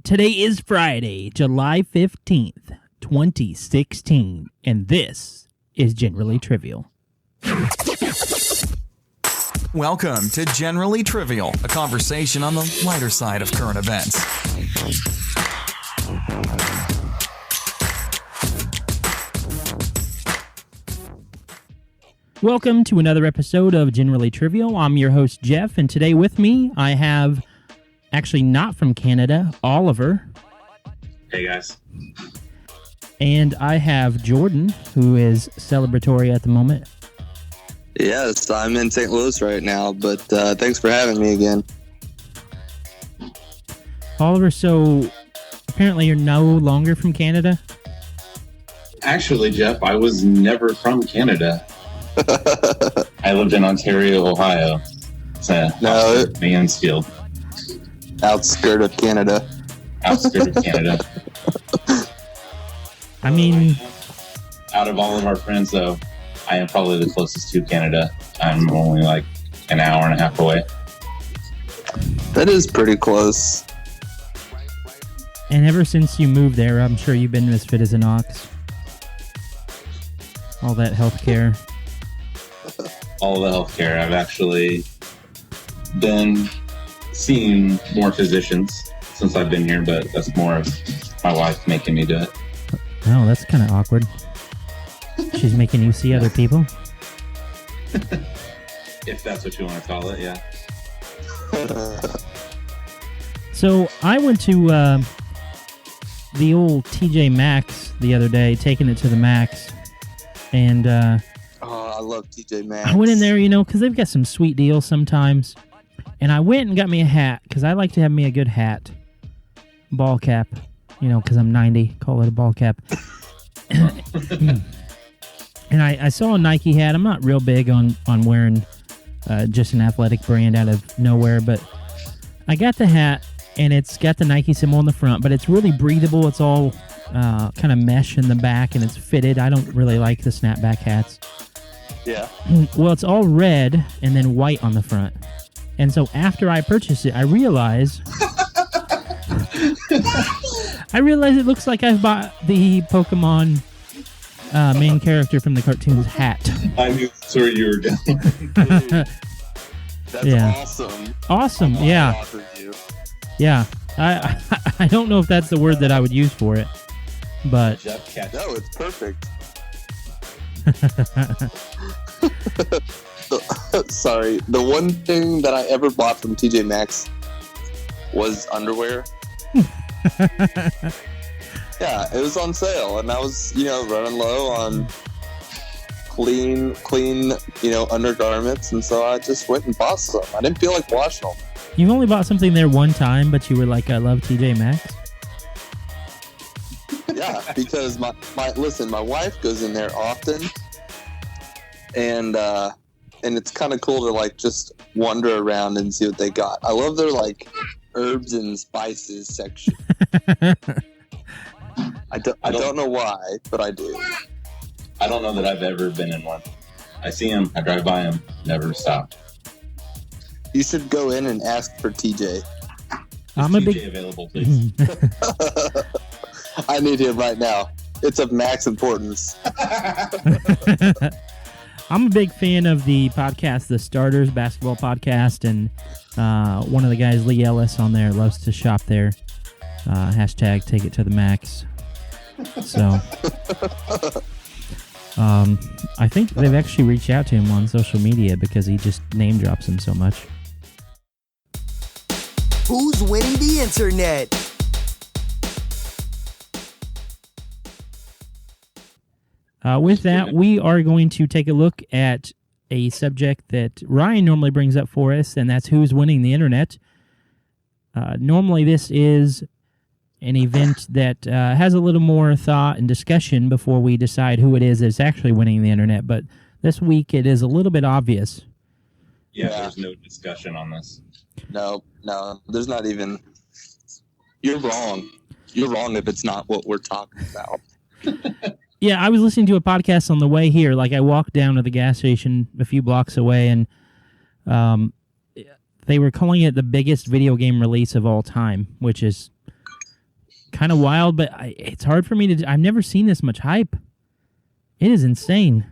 Today is Friday, July 15th, 2016, and this is Generally Trivial. Welcome to Generally Trivial, a conversation on the lighter side of current events. Welcome to another episode of Generally Trivial. I'm your host, Jeff, and today with me I have, actually not from Canada, Oliver. Hey, guys. And I have Jordan, who is celebratory at the moment. Yes, I'm in St. Louis right now, but thanks for having me again. Oliver, so apparently you're no longer from Canada? Actually, Jeff, I was never from Canada. I lived in Ontario, Ohio. It's Mansfield. Outskirt of Canada. Outskirt of Canada. I mean, out of all of our friends, though, I am probably the closest to Canada. I'm only like an hour and a half away. That is pretty close. and ever since you moved there, I'm sure you've been as fit as an ox. All that healthcare. All the healthcare. I've actually been seeing more physicians since I've been here, but that's more of my wife making me do it. Oh, that's kind of awkward. She's making you see other people? If that's what you want to call it, yeah. So I went to the old TJ Maxx the other day, taking it to the Max, and I love TJ Maxx. I went in there, you know, because they've got some sweet deals sometimes, and I went and got me a hat, because I like to have me a good hat. Ball cap, you know, because I'm 90, call it a ball cap. And I saw a Nike hat. I'm not real big on wearing just an athletic brand out of nowhere, but I got the hat, and it's got the Nike symbol on the front, but it's really breathable. It's all kind of mesh in the back, and it's fitted. I don't really like the snapback hats. Yeah. Well, it's all red and then white on the front. And so after I purchased it, I realized it looks like I've bought the Pokemon main character from the cartoon's hat. I knew that's where you were going. That's awesome. Awesome, yeah. Yeah. I don't know if that's the word that I would use for it, but... No, it's perfect. Sorry. The one thing that I ever bought from TJ Maxx was underwear. Yeah, it was on sale, and I was, running low on clean, undergarments, and so I just went and bought some. I didn't feel like washing them. You've only bought something there one time, but you were like, I love TJ Maxx? Yeah, because my wife goes in there often, and it's kind of cool to just wander around and see what they got. I love their herbs and spices section. I don't know why, but I do. I don't know that I've ever been in one. I see them, I drive by them, never stop. You should go in and ask for TJ. I'm a TJ available, please? I need him right now. It's of max importance. I'm a big fan of the podcast, The Starters Basketball Podcast, and one of the guys, Lee Ellis, on there loves to shop there. Hashtag take it to the max. So, I think they've actually reached out to him on social media because he just name drops him so much. Who's winning the internet? With that, we are going to take a look at a subject that Ryan normally brings up for us, and that's who's winning the internet. Normally, this is an event that has a little more thought and discussion before we decide who it is that's actually winning the internet, but this week it is a little bit obvious. Yeah, there's no discussion on this. No, there's not even... You're wrong. You're wrong if it's not what we're talking about. Yeah, I was listening to a podcast on the way here. I walked down to the gas station a few blocks away, and they were calling it the biggest video game release of all time, which is kind of wild, but it's hard for me to. I've never seen this much hype. It is insane.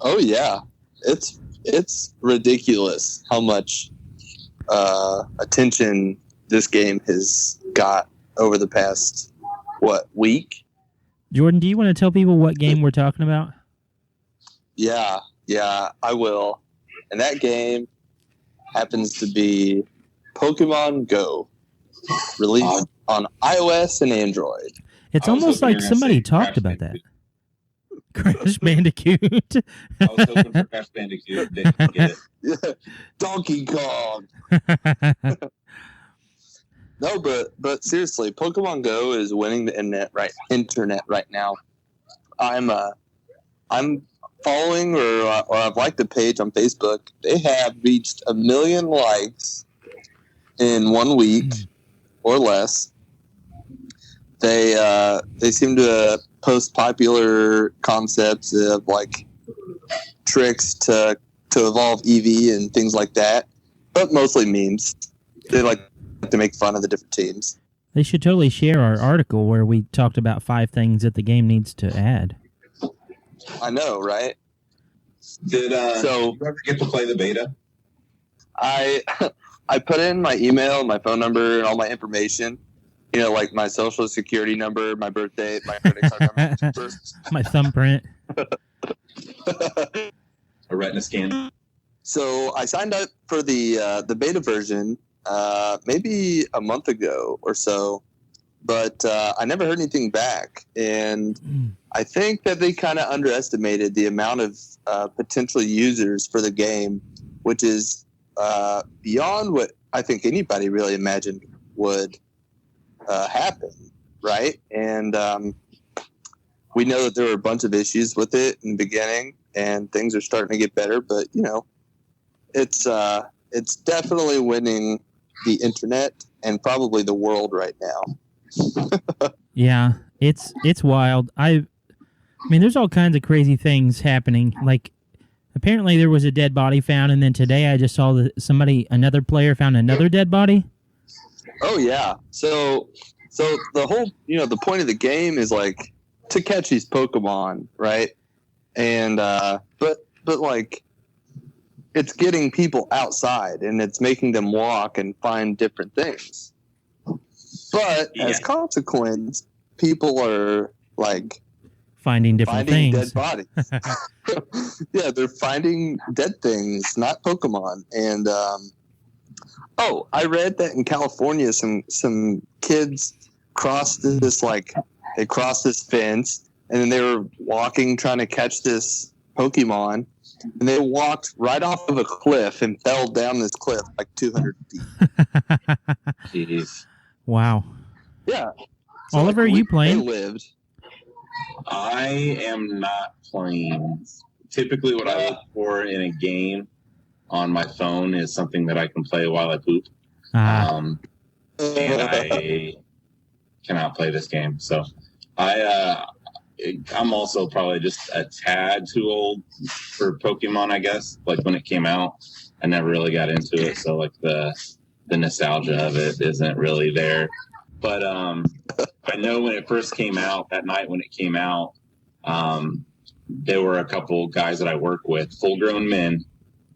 Oh yeah, it's ridiculous how much attention this game has got over the past week. Jordan, do you want to tell people what game we're talking about? Yeah, I will. And that game happens to be Pokemon Go, released on iOS and Android. It's almost like somebody talked about that. Crash Bandicoot. I was hoping for Crash Bandicoot. Didn't get it. Yeah, Donkey Kong. No, but seriously, Pokemon Go is winning the internet right now. I'm following or I've liked the page on Facebook. They have reached 1 million likes in 1 week or less. They seem to post popular concepts of like tricks to evolve Eevee and things like that, but mostly memes. They like to make fun of the different teams. They should totally share our article where we talked about 5 things that the game needs to add. I know, right? Did you ever get to play the beta? I put in my email, my phone number, and all my information. You know, like my social security number, my birthday, my credit card number. My thumbprint. A retina scan. So I signed up for the beta version maybe a month ago or so, but I never heard anything back. And I think that they kind of underestimated the amount of potential users for the game, which is beyond what I think anybody really imagined would happen, right? And we know that there were a bunch of issues with it in the beginning, and things are starting to get better. But you know, it's definitely winning the internet and probably the world right now. Yeah, it's wild. I mean, there's all kinds of crazy things happening. Like, apparently there was a dead body found, and then today I just saw that another player found another dead body. Oh yeah. So the whole, the point of the game is like to catch these Pokemon, right? And but like it's getting people outside and it's making them walk and find different things. But as consequence, people are like finding different things. Dead bodies. Yeah, they're finding dead things, not Pokemon. And I read that in California, some kids crossed this fence, and then they were walking trying to catch this Pokemon, and they walked right off of a cliff and fell down this cliff like 200 feet. Jeez. Wow. Yeah. So Oliver, are you playing? They lived. I am not playing. Typically, what I look for in a game on my phone is something that I can play while I poop. And I cannot play this game. So I'm also probably just a tad too old for Pokemon, I guess. Like when it came out, I never really got into it. So like the nostalgia of it isn't really there. But I know when it first came out, that night when it came out, there were a couple guys that I work with, full-grown men,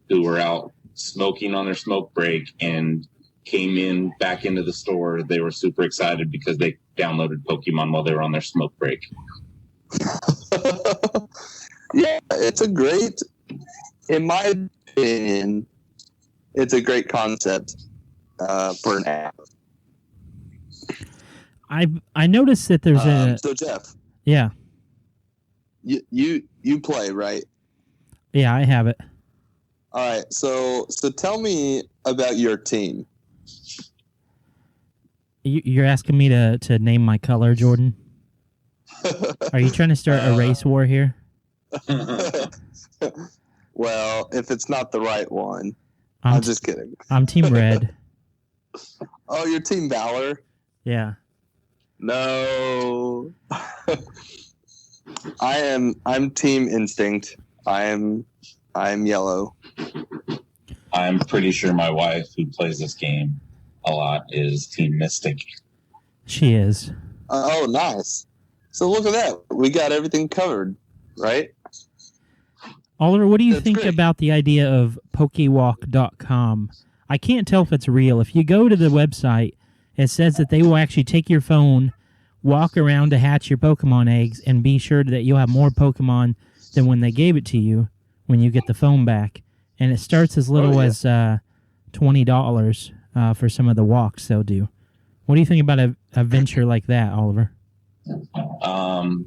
who were out smoking on their smoke break and came back into the store. They were super excited because they downloaded Pokemon while they were on their smoke break. Yeah, in my opinion, it's a great concept for an app. I noticed that there's So Jeff, yeah, you play, right? Yeah, I have it. All right, so tell me about your team. You're asking me to name my color, Jordan? Are you trying to start a race war here? Well, if it's not the right one, I'm just kidding. I'm Team Red. Oh, you're Team Valor? Yeah. No. I'm Team Instinct. I'm yellow. I'm pretty sure my wife, who plays this game a lot, is Team Mystic. She is. Oh, nice. So look at that. We got everything covered, right? Oliver, what do you That's think great. about the idea of pokewalk.com? I can't tell if it's real. If you go to the website, it says that they will actually take your phone, walk around to hatch your Pokemon eggs, and be sure that you'll have more Pokemon than when they gave it to you when you get the phone back. And it starts as little as $20 for some of the walks they'll do. What do you think about a venture like that, Oliver?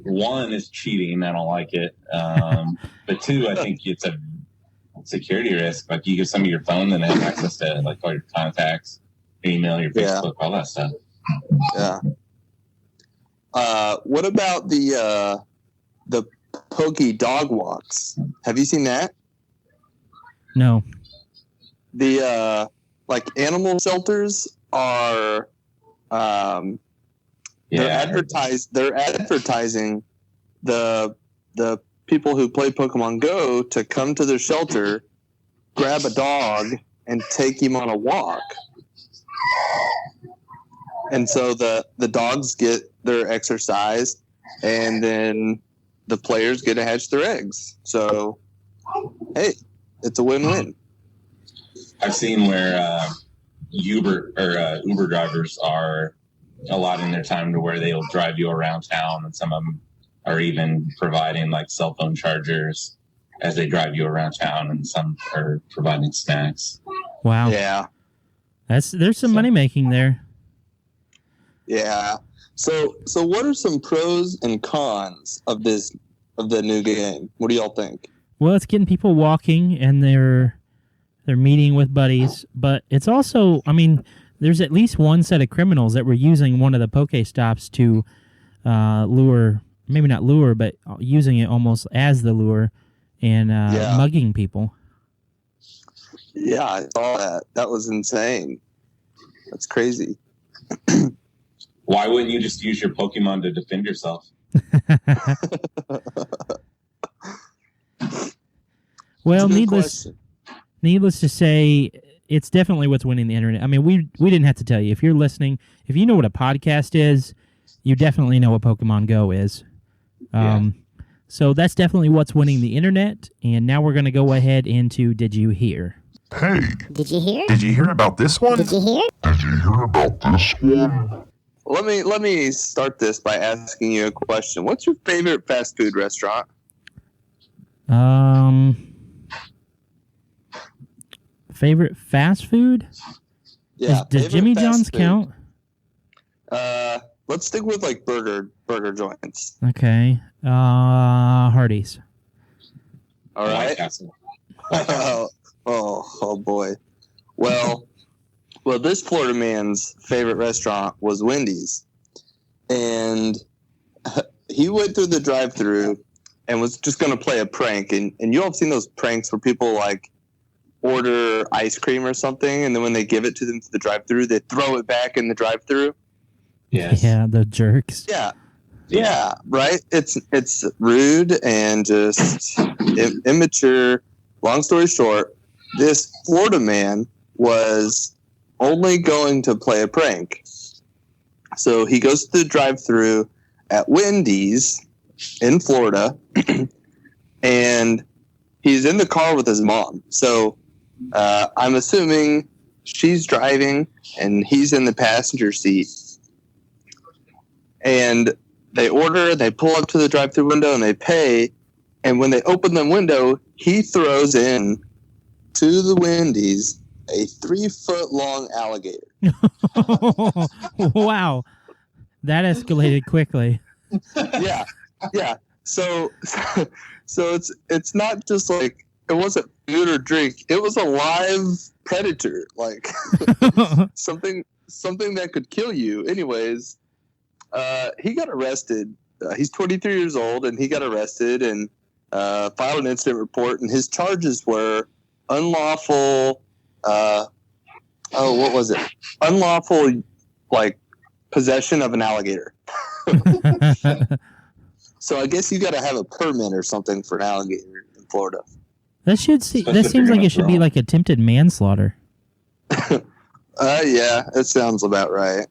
One is cheating. I don't like it. But two, I think it's a security risk. Like you give some of your phone and they have access to like all your contacts, your email, your Facebook, all that stuff. Yeah. What about the Poke dog walks? Have you seen that? No. The like animal shelters are they're advertising the people who play Pokemon Go to come to their shelter, grab a dog, and take him on a walk. And so the dogs get their exercise, and then the players get to hatch their eggs. So, hey, it's a win-win. I've seen where Uber drivers are allotting their time to where they'll drive you around town, and some of them are even providing like cell phone chargers as they drive you around town, and some are providing snacks. Wow. Yeah. There's some money making there. Yeah. So what are some pros and cons of the new game? What do y'all think? Well, it's getting people walking and they're meeting with buddies, but it's also, I mean, there's at least one set of criminals that were using one of the Pokestops to lure, maybe not lure, but using it almost as the lure and mugging people. Yeah, I saw that. That was insane. That's crazy. Why wouldn't you just use your Pokemon to defend yourself? Well, needless to say, it's definitely what's winning the internet. I mean, we didn't have to tell you. If you're listening, if you know what a podcast is, you definitely know what Pokemon Go is. So that's definitely what's winning the internet. And now we're going to go ahead into Did You Hear? Hey, Did you hear? did you hear about this one? Did you hear? Did you hear about this one? Let me start this by asking you a question. What's your favorite fast food restaurant? Favorite fast food? Yeah. Does favorite Jimmy fast John's food. count? Let's stick with like burger joints. Okay. Hardee's. All White right. Castle. Oh boy. Well, this Florida man's favorite restaurant was Wendy's, and he went through the drive-thru and was just going to play a prank. And you all have seen those pranks where people like order ice cream or something, and then when they give it to them to the drive-thru, they throw it back in the drive-thru. Yes. Yeah, the jerks. Yeah, right. It's rude and just immature. Long story short, this Florida man was only going to play a prank. So he goes to the drive-thru at Wendy's in Florida, and he's in the car with his mom. So I'm assuming she's driving and he's in the passenger seat. And they order, they pull up to the drive-thru window, and they pay. And when they open the window, he throws in to the Wendy's a 3-foot-long alligator. Wow. That escalated quickly. Yeah. So it's not just like it wasn't food or drink. It was a live predator, like something that could kill you. Anyways, he got arrested. He's 23 years old, and he got arrested and filed an incident report. And his charges were unlawful. What was it? Unlawful, like possession of an alligator. So I guess you got to have a permit or something for an alligator in Florida. That seems like it should be like attempted manslaughter. Yeah, it sounds about right.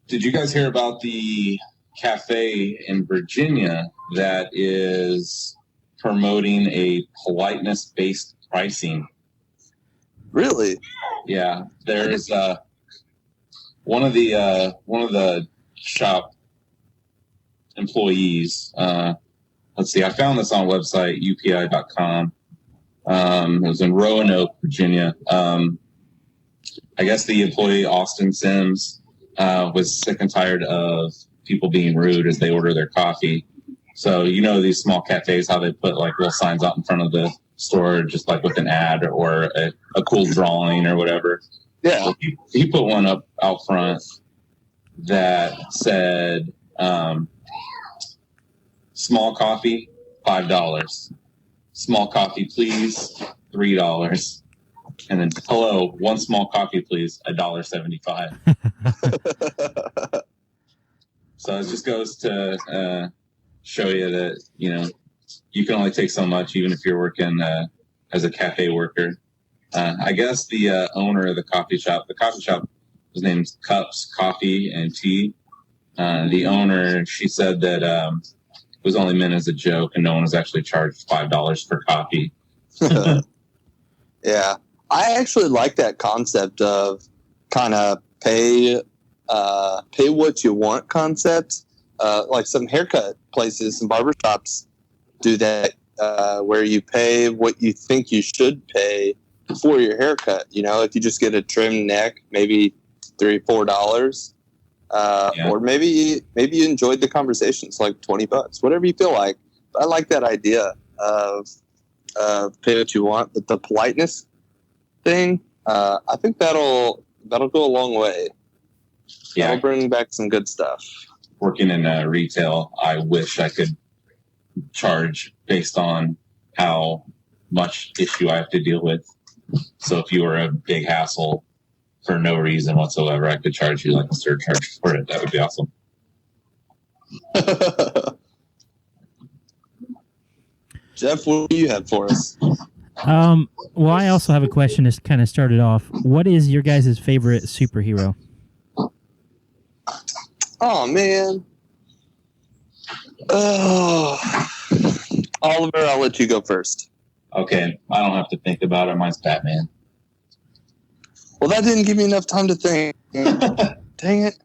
Did you guys hear about the cafe in Virginia that is promoting a politeness-based pricing? Really? Yeah, there's one of the shop employees. Let's see, I found this on a website upi.com. It was in Roanoke, Virginia. I guess the employee Austin Sims was sick and tired of people being rude as they order their coffee. So these small cafes, how they put like little signs out in front of the store, just like with an ad or a cool drawing or whatever. Yeah. So he put one up out front that said, small coffee, $5. Small coffee, please, $3. And then, hello, one small coffee, please, $1.75. So it just goes to show you that, you can only take so much, even if you're working as a cafe worker. I guess the owner of the coffee shop was named Cups Coffee and Tea. The owner, she said that it was only meant as a joke and no one was actually charged $5 for coffee. Yeah. I actually like that concept of kind of pay what you want concept. Like some haircut places, some barbershops do that, where you pay what you think you should pay for your haircut. If you just get a trimmed neck, maybe $3-4. Or maybe you enjoyed the conversation. It's like $20, whatever you feel like. But I like that idea of pay what you want, but the politeness thing, I think that'll go a long way. Yeah, that'll bring back some good stuff. Working in retail, I wish I could charge based on how much issue I have to deal with. So if you were a big hassle for no reason whatsoever, I could charge you like a surcharge for it. That would be awesome. Jeff, what do you have for us? Well, I also have a question to kind of start it off. What is your guys' favorite superhero? Oh, man. Oliver, I'll let you go first. Okay, I don't have to think about it. Mine's Batman. Well, that didn't give me enough time to think. Dang it.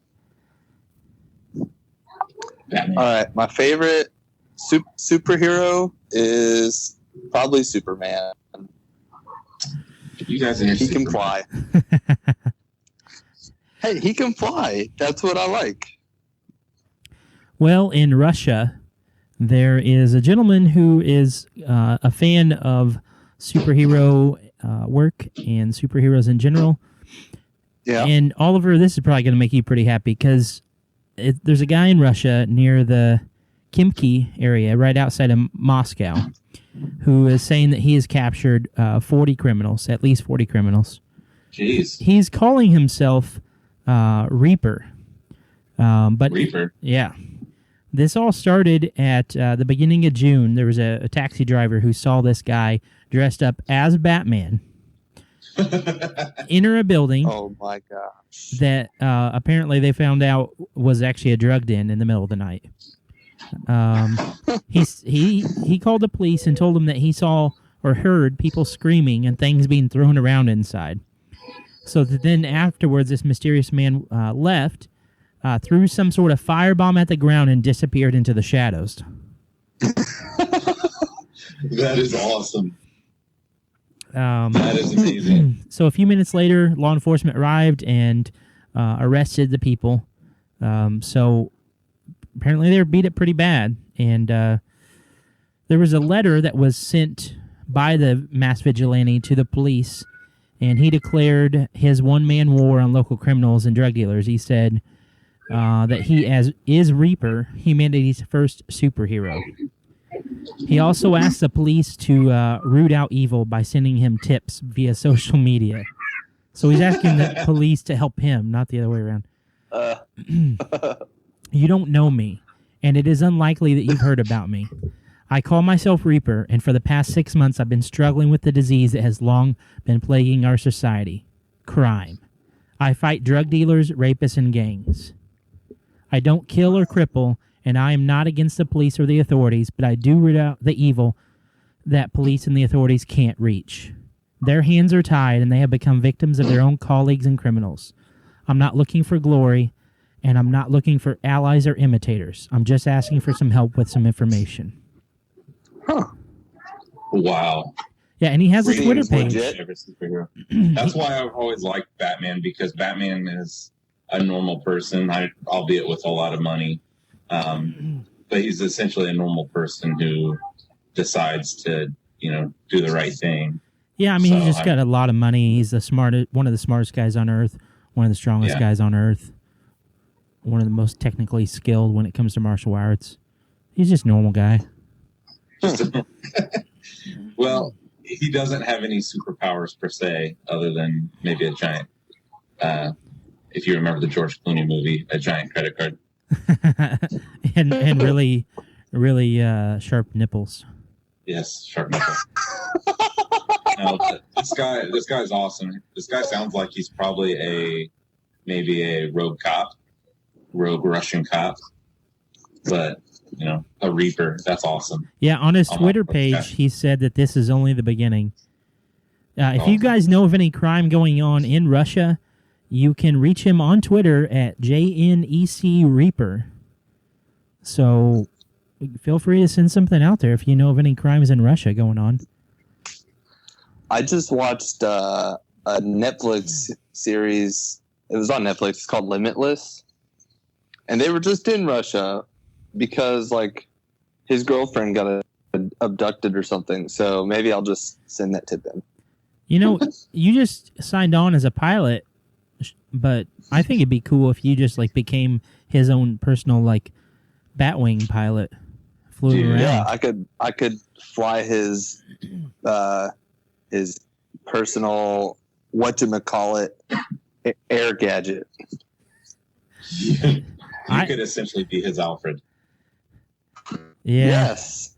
Batman. All right, my favorite superhero is probably Superman. You guys are He can fly. Hey, he can fly. That's what I like. Well, in Russia, there is a gentleman who is a fan of superhero work and superheroes in general. Yeah. And Oliver, this is probably going to make you pretty happy because there's a guy in Russia near the Khimki area, right outside of Moscow, who is saying that he has captured 40 criminals, at least 40 criminals. Jeez. He's calling himself Reaper. But Reaper? Yeah. This all started at the beginning of June. There was a taxi driver who saw this guy dressed up as Batman enter a building. Oh, my gosh. That apparently they found out was actually a drug den in the middle of the night. He called the police and told them that he saw or heard people screaming and things being thrown around inside. So then afterwards, this mysterious man left, threw some sort of firebomb at the ground, and disappeared into the shadows. That is awesome. That is amazing. So a few minutes later, law enforcement arrived and arrested the people. So apparently they were beat up pretty bad. And there was a letter that was sent by the mass vigilante to the police, and he declared his one-man war on local criminals and drug dealers. He said that he is Reaper, humanity's first superhero. He also asked the police to root out evil by sending him tips via social media. So he's asking the police to help him, not the other way around. You don't know me, and it is unlikely that you've heard about me. I call myself Reaper, and for the past 6 months I've been struggling with the disease that has long been plaguing our society. Crime. I fight drug dealers, rapists, and gangs. I don't kill or cripple, and I am not against the police or the authorities, but I do root out the evil that police and the authorities can't reach. Their hands are tied, and they have become victims of their own colleagues and criminals. I'm not looking for glory, and I'm not looking for allies or imitators. I'm just asking for some help with some information. Huh. Wow. Yeah, and he has a Twitter page. That's why I've always liked Batman, because Batman is a normal person, albeit with a lot of money. But he's essentially a normal person who decides to, do the right thing. Yeah, I mean, he's just got a lot of money. He's one of the smartest guys on Earth, one of the strongest guys on Earth, one of the most technically skilled when it comes to martial arts. He's just a normal guy. Well, he doesn't have any superpowers per se, other than maybe a giant, if you remember the George Clooney movie, a giant credit card. and really, really sharp nipples. Yes, sharp nipples. No, this guy's awesome. This guy sounds like he's probably maybe a rogue Russian cop, but a Reaper. That's awesome. Yeah, on his Twitter page, he said that this is only the beginning. If you guys know of any crime going on in Russia, you can reach him on Twitter at JNEC Reaper. So feel free to send something out there if you know of any crimes in Russia going on. I just watched a Netflix series. It was on Netflix. It's called Limitless. And they were just in Russia because, his girlfriend got abducted or something. So maybe I'll just send that to them. You just signed on as a pilot, but I think it'd be cool if you just, became his own personal, Batwing pilot. Flew around. Yeah, I could fly his personal whatchamacallit air gadget. You could essentially be his Alfred. Yeah. Yes.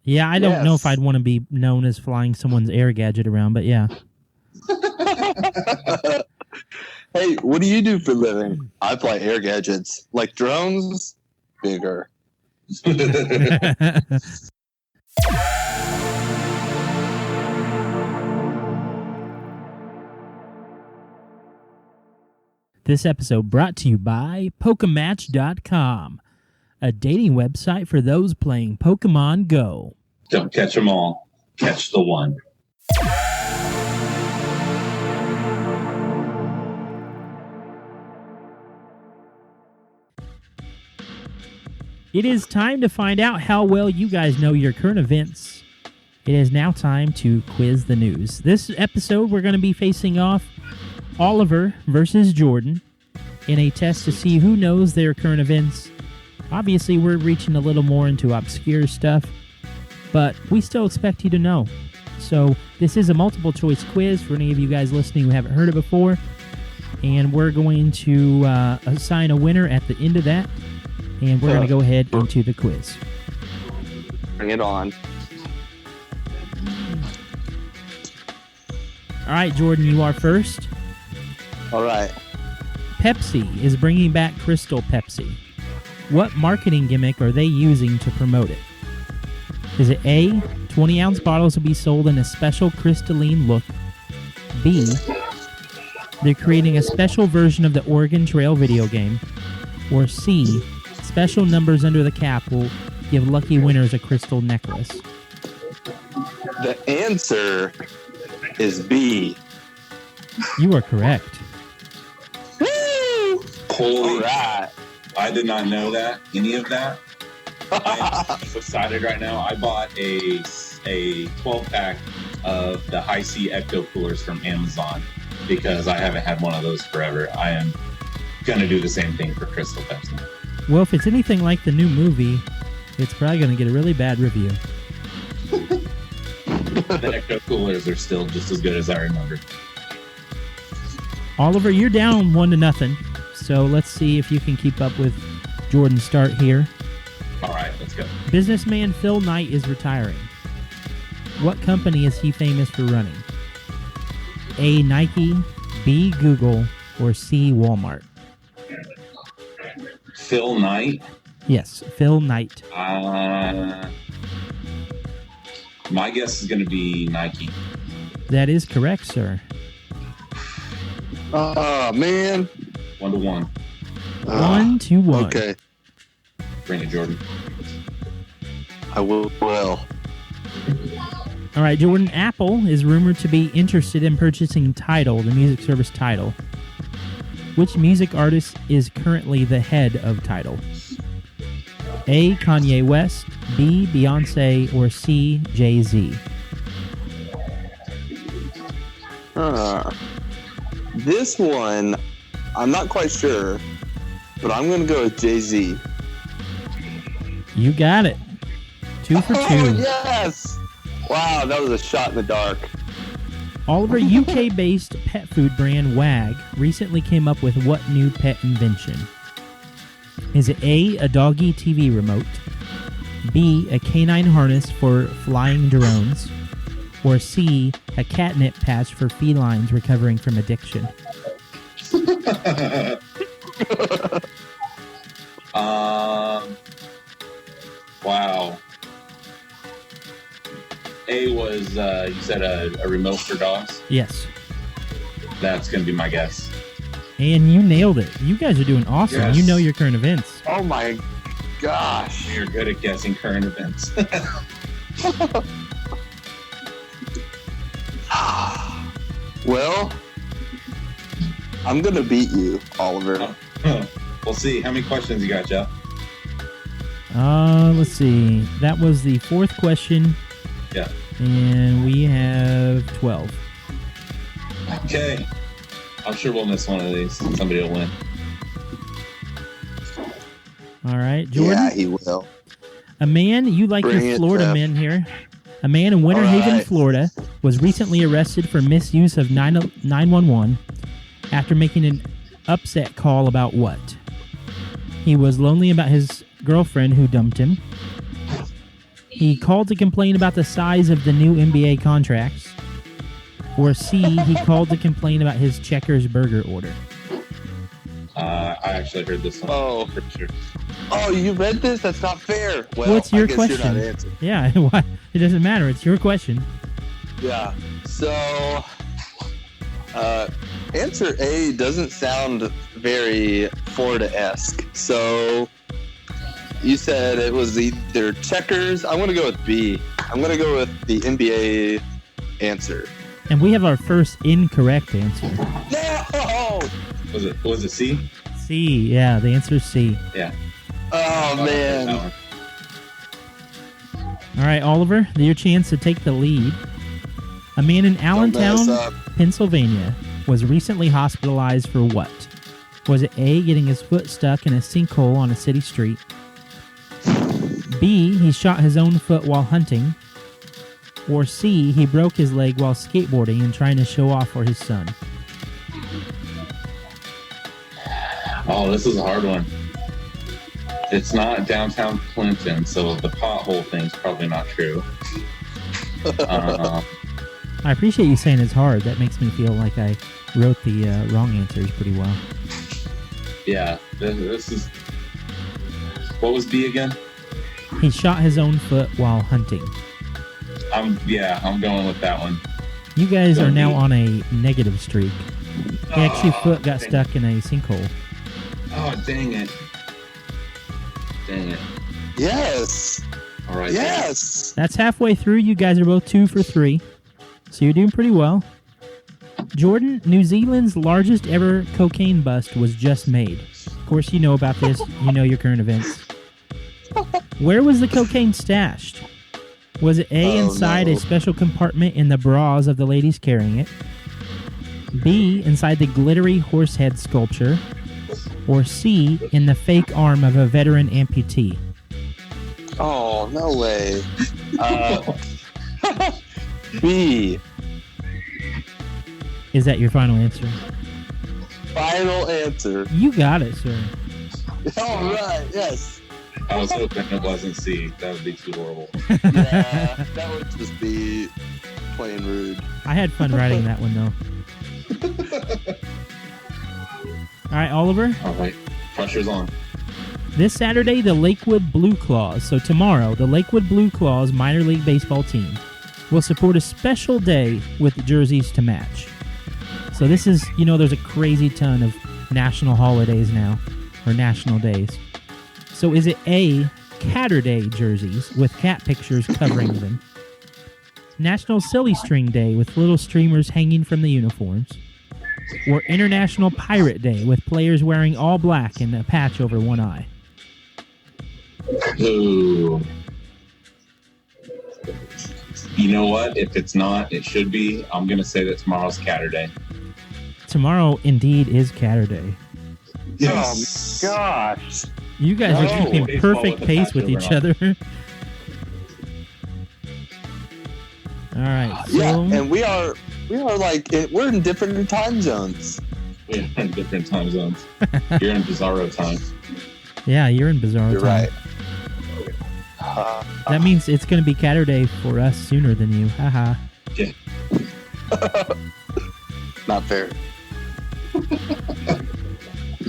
Yeah, I don't know if I'd want to be known as flying someone's air gadget around, but yeah. Hey, what do you do for a living? I fly air gadgets. Like drones, bigger. This episode brought to you by Pokematch.com, a dating website for those playing Pokemon Go. Don't catch them all. Catch the one. It is time to find out how well you guys know your current events. It is now time to quiz the news. This episode, we're going to be facing off Oliver versus Jordan in a test to see who knows their current events. Obviously, we're reaching a little more into obscure stuff, but we still expect you to know. So this is a multiple choice quiz for any of you guys listening who haven't heard it before, and we're going to assign a winner at the end of that, and we're going to go ahead into the quiz. Bring it on. All right, Jordan, you are first. All right. Pepsi is bringing back Crystal Pepsi. What marketing gimmick are they using to promote it? Is it A, 20-ounce bottles will be sold in a special crystalline look? B, they're creating a special version of the Oregon Trail video game? Or C, special numbers under the cap will give lucky winners a crystal necklace? The answer is B. You are correct. Woo! Holy right. I did not know any of that. I am so excited right now. I bought a 12-pack of the High C Ecto coolers from Amazon because I haven't had one of those forever. I am going to do the same thing for Crystal Pepsi. Well, if it's anything like the new movie, it's probably going to get a really bad review. The Ecto coolers are still just as good as I remember. Oliver, you're down 1-0, so let's see if you can keep up with Jordan's start here. All right, let's go. Businessman Phil Knight is retiring. What company is he famous for running? A, Nike, B, Google, or C, Walmart? Phil Knight. Yes, Phil Knight. My guess is going to be Nike. That is correct, sir. Oh, man. 1-1. 1-1. Okay. Bring it, Jordan. I will. All right, Jordan. Apple is rumored to be interested in purchasing Tidal, the music service Tidal. Which music artist is currently the head of Tidal? A. Kanye West, B. Beyonce, or C. Jay-Z? This one, I'm not quite sure, but I'm going to go with Jay-Z. You got it. 2 for 2. Oh, yes! Wow, that was a shot in the dark. Oliver, UK-based pet food brand Wag recently came up with what new pet invention? Is it A, a doggy TV remote, B, a canine harness for flying drones, or C, a catnip patch for felines recovering from addiction? Wow. A was, you said a remote for dogs? Yes. That's going to be my guess. And you nailed it. You guys are doing awesome. Yes. You know your current events. Oh, my gosh. You're good at guessing current events. Well, I'm going to beat you, Oliver. We'll see. How many questions you got, Jeff? Let's see. That was the fourth question. Yeah. And we have 12. Okay. I'm sure we'll miss one of these. Somebody will win. All right, Jordan. Yeah, he will. A man, you like Bring your it, Florida Jeff. men here. A man in Winter Haven, right. Florida, was recently arrested for misuse of 911 after making an upset call about what? He was lonely about his girlfriend who dumped him. He called to complain about the size of the new NBA contracts. Or C, he called to complain about his Checkers burger order. I actually heard this one. Oh. For sure. Oh, you read this? That's not fair. Well, What's your I guess question? You're not answering. Yeah, it doesn't matter. It's your question. Yeah. So, answer A doesn't sound very Florida-esque. So, you said it was either Checkers. I'm going to go with B. I'm going to go with the NBA answer. And we have our first incorrect answer. No! Was it C? C, yeah, the answer is C. Yeah. Oh, man. All right, Oliver, your chance to take the lead. A man in mess Allentown, up. Pennsylvania, was recently hospitalized for what? Was it A, getting his foot stuck in a sinkhole on a city street? B, he shot his own foot while hunting? Or C, he broke his leg while skateboarding and trying to show off for his son? Oh, this is a hard one. It's not downtown Clinton, so the pothole thing's probably not true. I appreciate you saying it's hard. That makes me feel like I wrote the wrong answers pretty well. Yeah, this is... What was B again? He shot his own foot while hunting. I'm going with that one. You guys are now B. on a negative streak. He actually foot got stuck in a sinkhole. Oh, dang it. Dang it. Yes. All right. Yes. That's halfway through. You guys are both 2 for 3. So you're doing pretty well. Jordan, New Zealand's largest ever cocaine bust was just made. Of course, you know about this. You know your current events. Where was the cocaine stashed? Was it A, inside a special compartment in the bras of the ladies carrying it? B, inside the glittery horse head sculpture? Or C, in the fake arm of a veteran amputee? Oh, no way. B. Is that your final answer? Final answer. You got it, sir. All right. Yes. I was hoping it wasn't C. That would be too horrible. Yeah, that would just be plain rude. I had fun writing that one, though. All right, Oliver. All right. Pressure's on. This Saturday, the Lakewood Blue Claws, so tomorrow, the Lakewood Blue Claws minor league baseball team will support a special day with jerseys to match. So this is, there's a crazy ton of national holidays now, or national days. So is it A, Catterday jerseys with cat pictures covering them? National Silly String Day with little streamers hanging from the uniforms? Or International Pirate Day with players wearing all black and a patch over one eye? Ooh. You know what? If it's not, it should be. I'm going to say that tomorrow's Catterday. Tomorrow indeed is Catterday. Yes. Oh, gosh. You guys are keeping Baseball perfect with a pace patch with over each and other. All right. So, Yeah, and we're in different time zones. We are in different time zones. You're in Bizarro time. yeah, you're in Bizarro You're time. right. That means it's going to be Catterday for us sooner than you. Haha. Yeah. Not fair.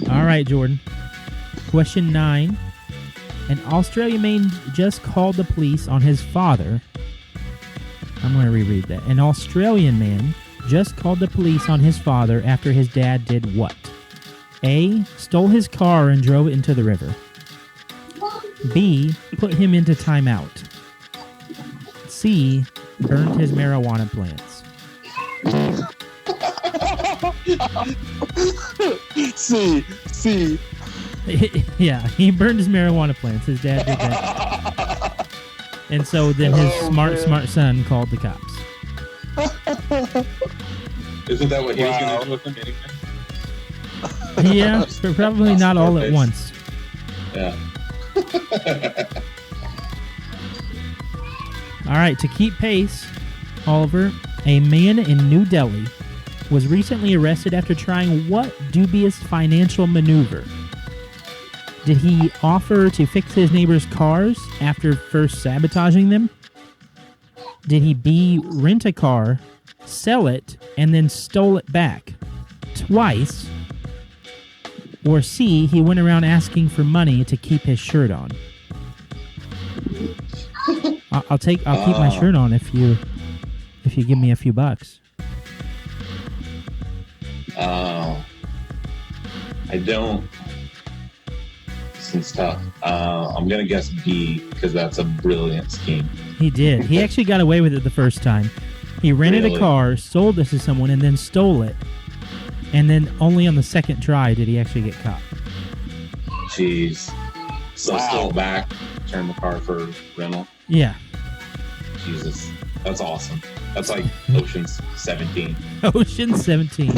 All right, Jordan. Question 9. An Australian man just called the police on his father. I'm going to reread that. An Australian man just called the police on his father after his dad did what? A. Stole his car and drove it into the river. B. Put him into timeout. C. Burned his marijuana plants. C. Yeah, he burned his marijuana plants. His dad did that. And so then his smart son called the cops. Isn't that what he was Wow. going to do with them anyway? Yeah, but probably not all at once. Yeah. All right, to keep pace, Oliver, a man in New Delhi was recently arrested after trying what dubious financial maneuver? Did he offer to fix his neighbor's cars after first sabotaging them? Did he B, rent a car, sell it, and then stole it back twice? Or C, he went around asking for money to keep his shirt on? I'll keep my shirt on if you give me a few bucks. I don't. This is tough. I'm gonna guess B because that's a brilliant scheme. He did. He actually got away with it the first time. He rented a Really? car, sold it to someone, and then stole it. And then only on the second try did he actually get caught. Jeez. So Wow. stole back, turn the car for rental. Yeah. Jesus, that's awesome. That's like Ocean's 17. Ocean 17.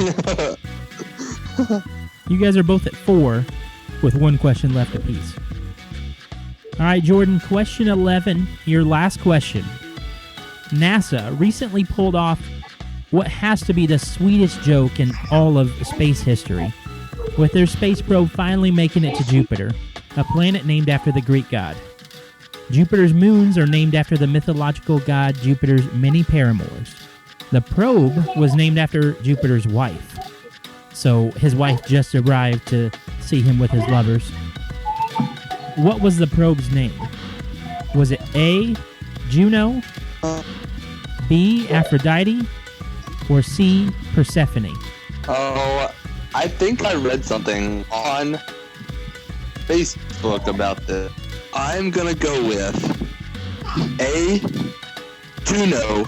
You guys are both at 4 with one question left apiece. All right, Jordan, question 11, your last question. NASA recently pulled off what has to be the sweetest joke in all of space history, with their space probe finally making it to Jupiter, a planet named after the Greek god. Jupiter's moons are named after the mythological god Jupiter's many paramours. The probe was named after Jupiter's wife. So his wife just arrived to see him with his lovers. What was the probe's name? Was it A, Juno, B, Aphrodite, or C, Persephone? Oh, I think I read something on Facebook about this. I'm gonna go with A, Juno.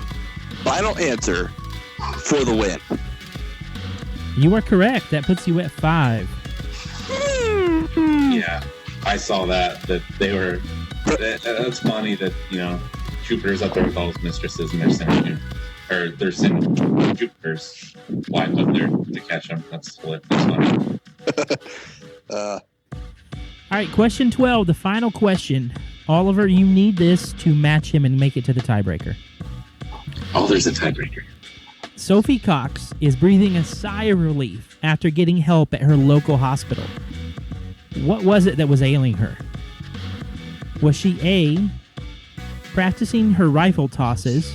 Final answer for the win. You are correct. That puts you at 5. Yeah, I saw that they were. That's funny that Jupiter's up there with all his mistresses and they're sending Jupiter's wife up there to catch him. That's hilarious. That's funny. All right, question 12, the final question. Oliver, you need this to match him and make it to the tiebreaker. Oh, there's a tiebreaker. Sophie Cox is breathing a sigh of relief after getting help at her local hospital. What was it that was ailing her? Was she A, practicing her rifle tosses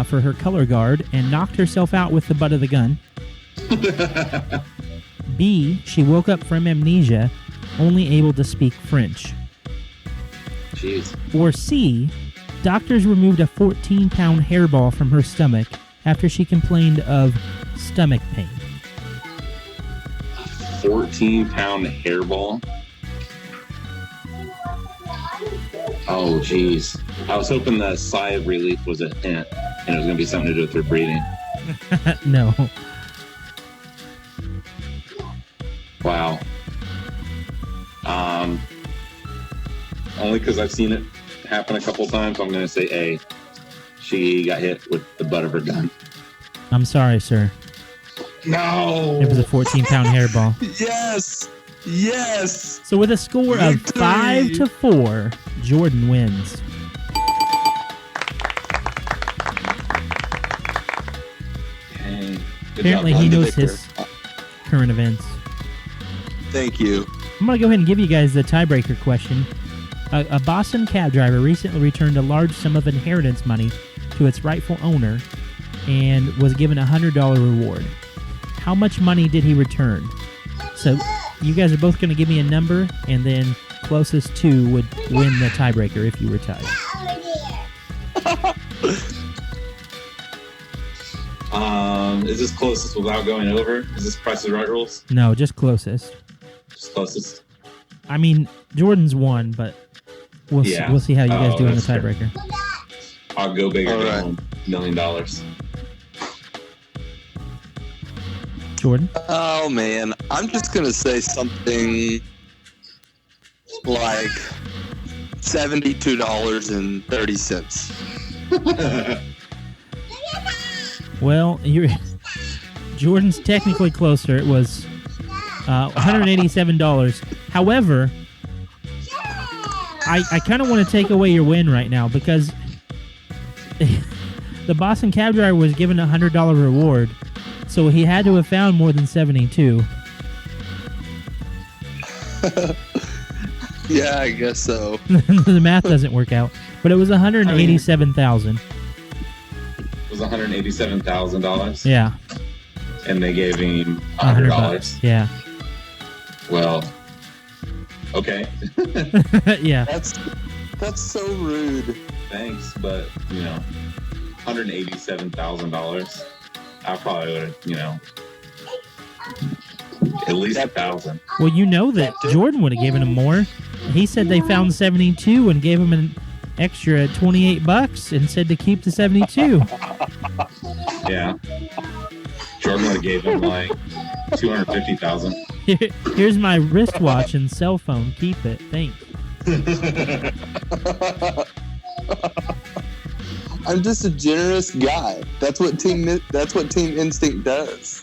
for her color guard and knocked herself out with the butt of the gun? B, she woke up from amnesia only able to speak French? Jeez. Or C, doctors removed a 14-pound hairball from her stomach after she complained of stomach pain? 14-pound hairball. Oh, jeez. I was hoping the sigh of relief was a hint, and it was going to be something to do with her breathing. No. Wow. Only because I've seen it happen a couple times, I'm going to say A. She got hit with the butt of her gun. I'm sorry, sir. No! It was a 14-pound hairball. Yes! Yes! So with a score of Victory! 5-4, Jordan wins. Dang. Good Apparently job, he bud. knows his current events. Thank you. I'm going to go ahead and give you guys the tiebreaker question. A Boston cab driver recently returned a large sum of inheritance money to its rightful owner and was given a $100 reward. How much money did he return? So you guys are both going to give me a number, and then closest to would win the tiebreaker if you were tied. Is this closest without going over? Is this Price is Right rules? No, just closest. Just closest. I mean, Jordan's won, but we'll see how you guys do in the that's fair. tiebreaker. I'll go bigger All than right. $1 million. Jordan? Oh, man. I'm just going to say something like $72.30. Well, Jordan's technically closer. It was $187. However, I kind of want to take away your win right now because the Boston cab driver was given a $100 reward, so he had to have found more than 72. Yeah, I guess so. The math doesn't work out, but it was $187,000. It was $187,000, Yeah, and they gave him $100. $100. Yeah, Well, okay. yeah. That's so rude. Thanks, but, $187,000. I probably would have, at least 1,000. Well, you know that Jordan would have given him more. He said they found 72 and gave him an extra $28 and said to keep the 72. Yeah. Jordan would have gave him like $250,000. Here's my wristwatch and cell phone. Keep it. Thanks. I'm just a generous guy. That's what Team Instinct does.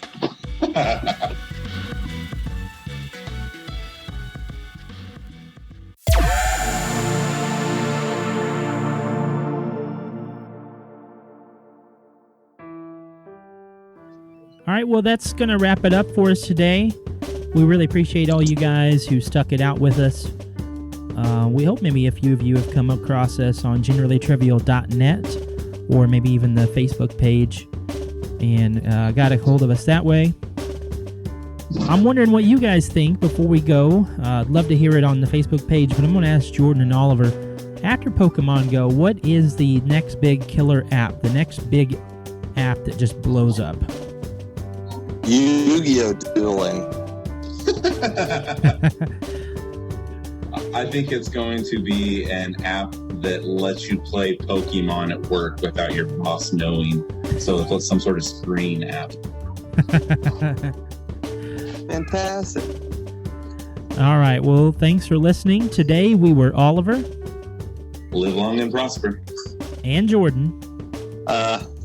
All right, well, that's going to wrap it up for us today. We really appreciate all you guys who stuck it out with us. We hope maybe a few of you have come across us on generallytrivial.net or maybe even the Facebook page and got a hold of us that way. I'm wondering what you guys think before we go. I'd love to hear it on the Facebook page, but I'm going to ask Jordan and Oliver, after Pokemon Go, what is the next big killer app, the next big app that just blows up? Yu-Gi-Oh! Dueling. I think it's going to be an app that lets you play Pokemon at work without your boss knowing. So it's some sort of screen app. Fantastic. All right, well, thanks for listening. Today we were Oliver. Live long and prosper. And Jordan.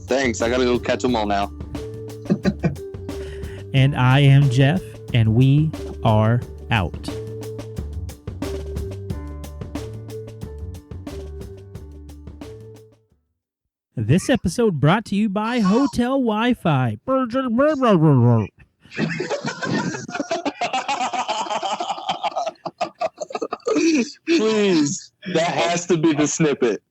Thanks. I gotta go catch them all now. And I am Jeff, and we are out. This episode brought to you by Hotel Wi-Fi. Please, that has to be the snippet.